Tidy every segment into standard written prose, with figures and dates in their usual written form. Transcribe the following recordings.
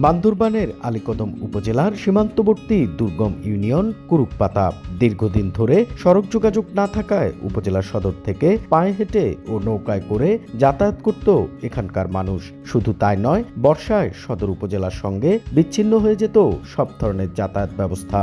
বান্দরবানের আলীকদম উপজেলার সীমান্তবর্তী দুর্গম ইউনিয়ন কুরুকপাতা। দীর্ঘদিন ধরে সড়ক যোগাযোগ না থাকায় উপজেলা সদর থেকে পায়ে হেঁটে ও নৌকায় করে যাতায়াত করত এখানকার মানুষ। শুধু তাই নয়, বর্ষায় সদর উপজেলার সঙ্গে বিচ্ছিন্ন হয়ে যেত সব ধরনের যাতায়াত ব্যবস্থা।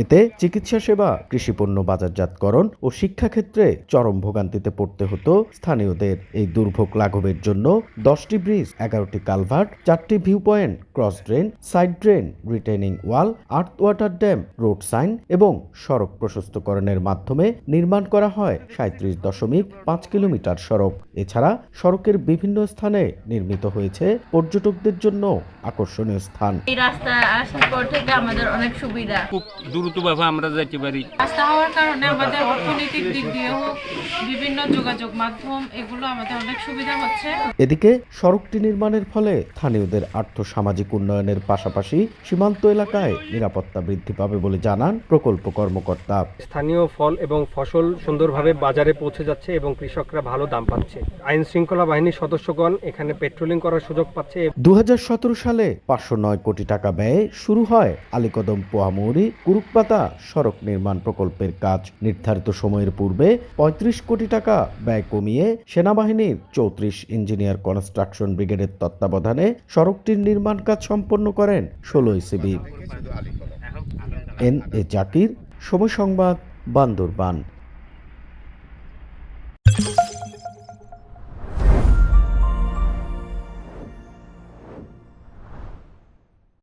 এতে চিকিৎসা সেবা, কৃষিপণ্য বাজারজাতকরণ ও শিক্ষাক্ষেত্রে চরম ভোগান্তিতে পড়তে হতো স্থানীয়দের। এই দুর্ভোগ লাঘবের জন্য 10টি ব্রিজ, 11টি কালভার্ট, 4টি view point, cross drain, side drain, retaining wall, earth water dam, road sign এবং সড়ক প্রশস্তকরণের মাধ্যমে নির্মাণ করা হয় 37.5 কিলোমিটার সড়ক। এছাড়া সড়কের বিভিন্ন স্থানে নির্মিত হয়েছে পর্যটকদের জন্য আকর্ষণীয় স্থান। এই রাস্তা আসার পর থেকে আমাদের অনেক সুবিধা, খুব দ্রুতভাবে আমরা যেতে পারি। রাস্তা হওয়ার কারণে আমাদের অর্থনৈতিক দিক দিয়ে হোক, বিভিন্ন যোগাযোগ মাধ্যম, এগুলো আমাদের অনেক সুবিধা হচ্ছে। এদিকে সড়কটি নির্মাণের ফলে স্থানীয়দের আর্থ-সামাজিক উন্নয়নের পাশাপাশি সীমান্ত এলাকায় নিরাপত্তা বৃদ্ধি পাবে বলে জানান প্রকল্প কর্মকর্তা। স্থানীয় ফল এবং ফসল সুন্দরভাবে বাজারে পৌঁছে যাচ্ছে এবং কৃষকরা ভালো দাম পাচ্ছে। আইন শৃঙ্খলা বাহিনীর সদস্যগণ এখানে পেট্রোলিং করার সুযোগ পাচ্ছে। 2017 সালে 509 কোটি টাকা ব্যয়ে শুরু হয় আলীকদম পোহামৌরি কুরুকপাতা সড়ক নির্মাণ প্রকল্পের কাজ। নির্ধারিত সময়ের পূর্বে 35 কোটি টাকা ব্যয় কমিয়ে সেনাবাহিনীর 34 ইঞ্জিনিয়ার কনস্ট্রাকশন ব্রিগেডের তত্ত্বাবধানে সড়কটির নির্মাণ কাজ সম্পন্ন করেন 16 সিভিল। এন এ জাকির, সময় সংবাদ, বান্দরবান।